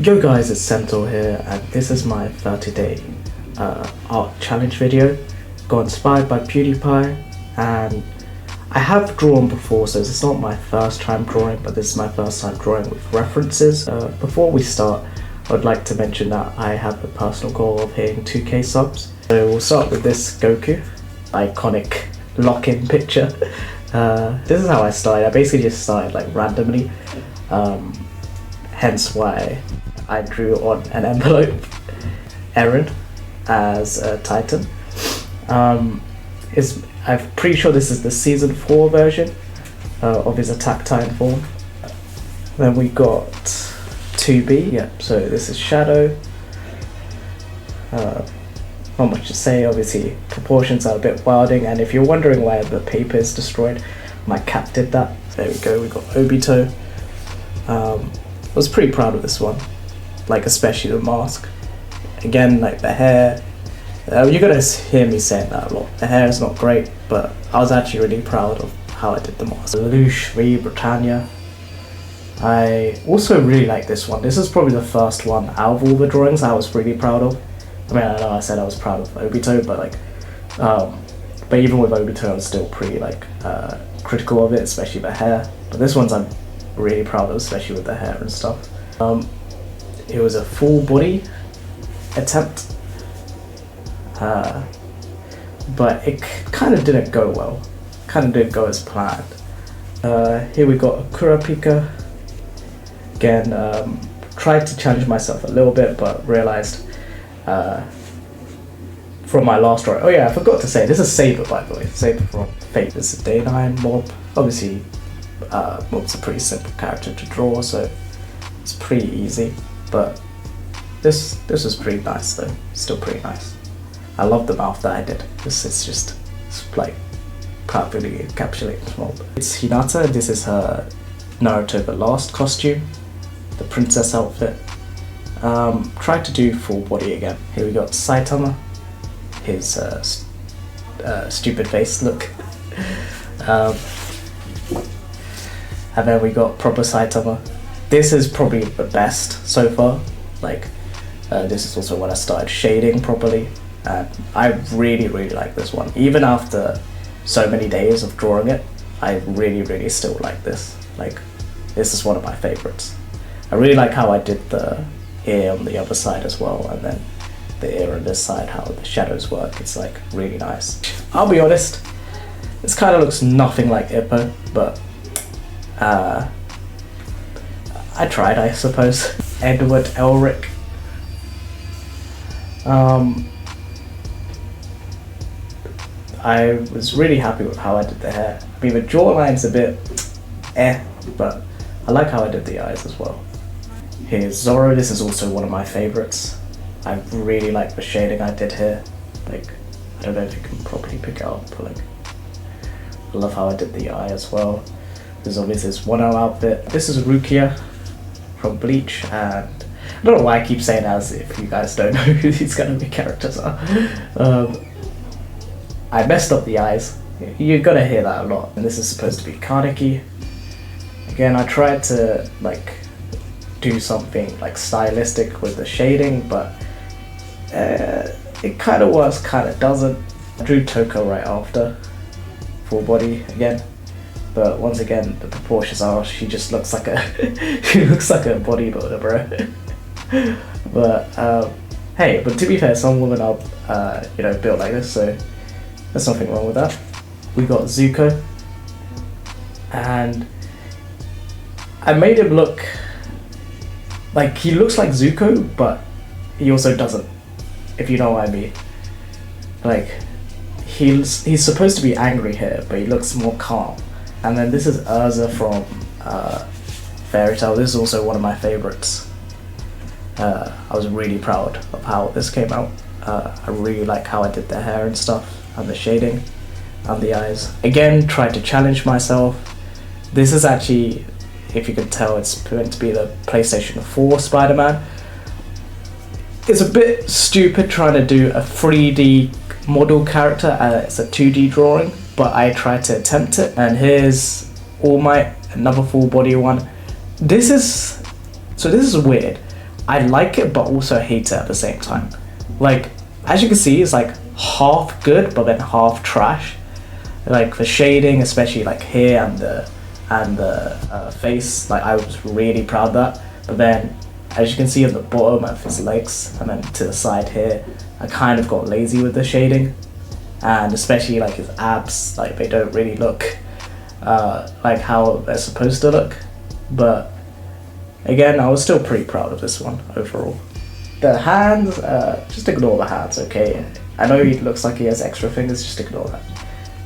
Yo guys, it's Centaur here, and this is my 30-day art challenge video. Got inspired by Pewdiepie, and I have drawn before, so this is not my first time drawing, but this is my first time drawing with references. Before we start, I would like to mention that I have a personal goal of hitting 2k subs. So we'll start with this Goku, iconic lock-in picture. This is how I started. I basically just started like randomly, hence why I drew on an envelope Eren as a Titan. I'm pretty sure this is the season 4 version of his Attack Titan form. Then we got 2B, yeah, so this is Shadow. Not much to say, obviously proportions are a bit wilding, and if you're wondering why the paper is destroyed, my cat did that. There we go, we got Obito. I was pretty proud of this one, like especially the mask. Again, like the hair, you're gonna hear me saying that a lot. The hair is not great, but I was actually really proud of how I did the mask. Lelouch v Britannia. I also really like this one. This is probably the first one out of all the drawings I was really proud of. I mean, I know I said I was proud of Obito, but like, but even with Obito, I was still pretty like critical of it, especially the hair. But this one's I'm really proud of, especially with the hair and stuff. It was a full body attempt, but it kind of didn't go well. Kind of didn't go as planned. Here we got Kurapika. Again, tried to challenge myself a little bit, but realized from my last drawing. Oh yeah, I forgot to say, this is Saber, by the way. Saber from Fate. This is Day 9 Mob. Obviously, Mob's a pretty simple character to draw, so it's pretty easy. But this was pretty nice though. Still pretty nice. I love the mouth that I did. It's like perfectly encapsulates Mob. It's Hinata. This is her Naruto the Last costume, the princess outfit. Tried to do full body again. Here we got Saitama, his stupid face look. And then we got proper Saitama. This is probably the best so far. Like, this is also when I started shading properly, and I really like this one. Even after so many days of drawing it, I really still like this. Like, this is one of my favorites. I really like how I did the ear on the other side as well, and then the ear on this side, how the shadows work. It's like really nice. I'll be honest, this kind of looks nothing like Ippo, but I tried, I suppose. Edward Elric. I was really happy with how I did the hair. I mean, the jawline's a bit but I like how I did the eyes as well. Here's Zoro. This is also one of my favorites. I really like the shading I did here. Like, I don't know if you can properly pick it up, but like, I love how I did the eye as well. There's obviously this Wano outfit. This is Rukia from Bleach, and I don't know why I keep saying as if you guys don't know who these kind of characters are. I messed up the eyes. You're gonna hear that a lot. And this is supposed to be Kaneki. Again, I tried to like do something like stylistic with the shading, but it kind of works, kind of doesn't. I drew Toko right after, full body again, but once again the proportions are, she just looks like a she looks like a bodybuilder, bro. But hey, but to be fair, some women are built like this, so there's nothing wrong with that. We got Zuko, and I made him look like he looks like Zuko, but he also doesn't, if you know what I mean. Like, he's supposed to be angry here, but he looks more calm. And then this is Urza from Fairy Tail. This is also one of my favorites. I was really proud of how this came out. I really like how I did the hair and stuff, and the shading, and the eyes. Again, tried to challenge myself. This is actually, if you can tell, it's meant to be the PlayStation 4 Spider-Man. It's a bit stupid trying to do a 3D model character and it's a 2D drawing, but I tried to attempt it. And here's All Might, another full body one. This is weird. I like it but also hate it at the same time. Like, as you can see, it's like half good but then half trash. Like the shading, especially like here and the face, like I was really proud of that. But then, as you can see at the bottom of his legs and then to the side here, I kind of got lazy with the shading, and especially like his abs, like they don't really look like how they're supposed to look. But again, I was still pretty proud of this one overall. The hands, just ignore the hands, okay? I know he looks like he has extra fingers, just ignore that.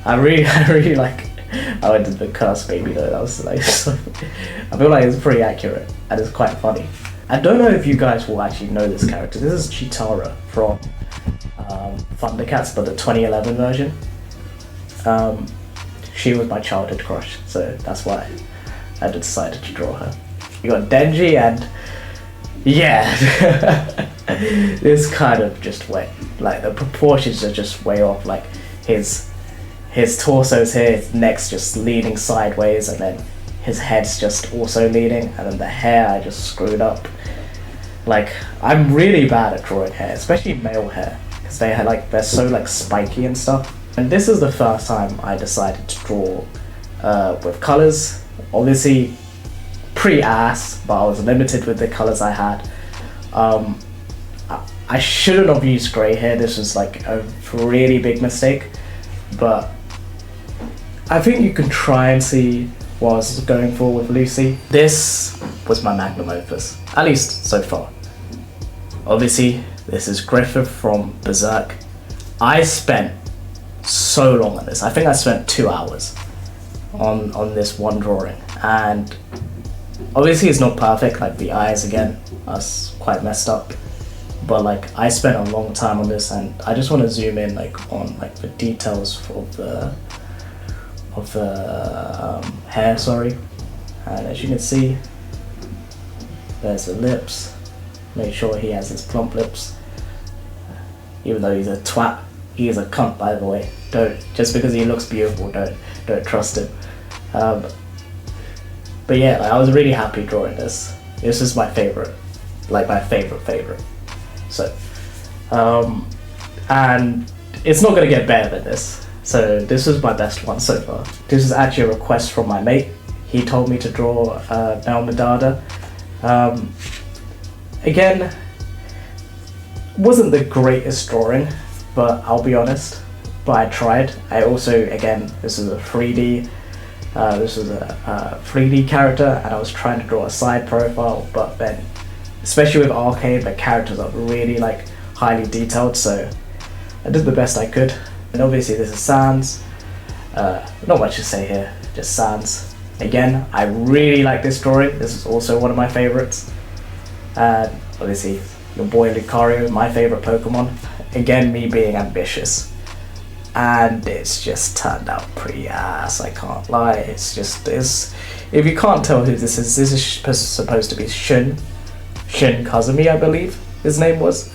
I really like how I did the curse baby though. That was like, I feel like it's pretty accurate and it's quite funny. I don't know if you guys will actually know this character. This is Chitara from Thundercats, but the 2011 version. She was my childhood crush, so that's why I decided to draw her. You got Denji, and yeah, this kind of just way, like the proportions are just way off. Like his torso's here, his neck's just leaning sideways, and then his head's just also leaning, and then the hair I just screwed up. Like, I'm really bad at drawing hair, especially male hair, because they're so like spiky and stuff. And this is the first time I decided to draw with colors. Obviously, pre-ass, but I was limited with the colors I had. I shouldn't have used grey hair. This was like a really big mistake, but I think you can try and see what I was going for with Lucy. This was my magnum opus, at least so far. Obviously, this is Griffith from Berserk. I spent so long on this. I think I spent 2 hours on this one drawing, and obviously it's not perfect. Like the eyes again are quite messed up, but like I spent a long time on this, and I just want to zoom in like on like the details of the hair, sorry. And as you can see, there's the lips. Make sure he has his plump lips. Even though he's a twat, he is a cunt, by the way. Just because he looks beautiful, don't trust him. But yeah, like, I was really happy drawing this. This is my favorite, like my favorite. So, and it's not gonna get better than this. So this was my best one so far. This is actually a request from my mate. He told me to draw Mel Madada. Again, wasn't the greatest drawing, but I'll be honest, but I tried. I also, again, this is a 3D, this was a 3D character, and I was trying to draw a side profile, but then, especially with Arcane, the characters are really like highly detailed, so I did the best I could. And obviously this is Sans. Not much to say here, just Sans. Again, I really like this drawing. This is also one of my favorites. And obviously your boy Lucario, my favorite Pokemon. Again, me being ambitious. And it's just turned out pretty ass, I can't lie. It's just, if you can't tell who this is supposed to be Shin Kazumi, I believe his name was,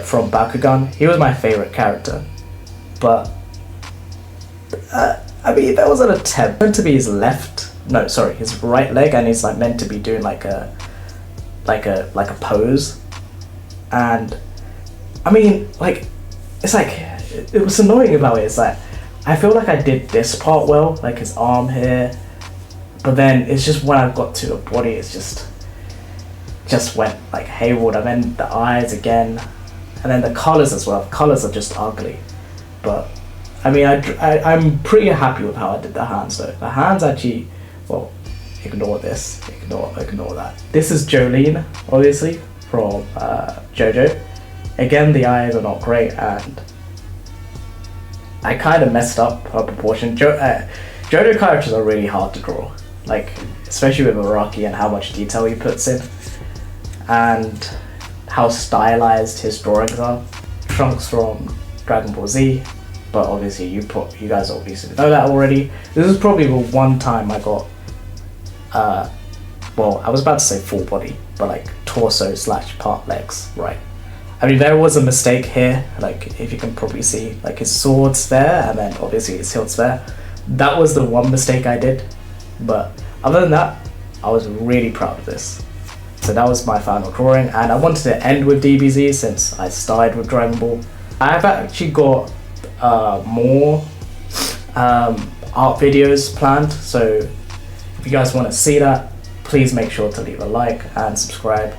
from Bakugan. He was my favorite character. But, I mean, that was an attempt. Meant to be his his right leg, and he's like meant to be doing like a pose. And I mean, like, it's like, it was annoying about it. It's like, I feel like I did this part well, like his arm here, but then it's just when I got to the body, it's just went like hayward. And then the eyes again, and then the colors as well. Colors are just ugly. But I mean, I'm pretty happy with how I did the hands though. The hands actually, well, ignore this, ignore that. This is Jolene, obviously, from JoJo. Again, the eyes are not great, and I kind of messed up her proportion. JoJo characters are really hard to draw, like, especially with Araki and how much detail he puts in, and how stylized his drawings are. Trunks from Dragon Ball Z, but obviously you guys obviously know that already. This is probably the one time I got, well, I was about to say full body, but like torso / part legs, right? I mean, there was a mistake here, like if you can probably see, like his sword's there, and then obviously his hilt's there. That was the one mistake I did, but other than that, I was really proud of this. So that was my final drawing, and I wanted to end with DBZ since I started with Dragon Ball. I've actually got more art videos planned, so if you guys want to see that, please make sure to leave a like and subscribe.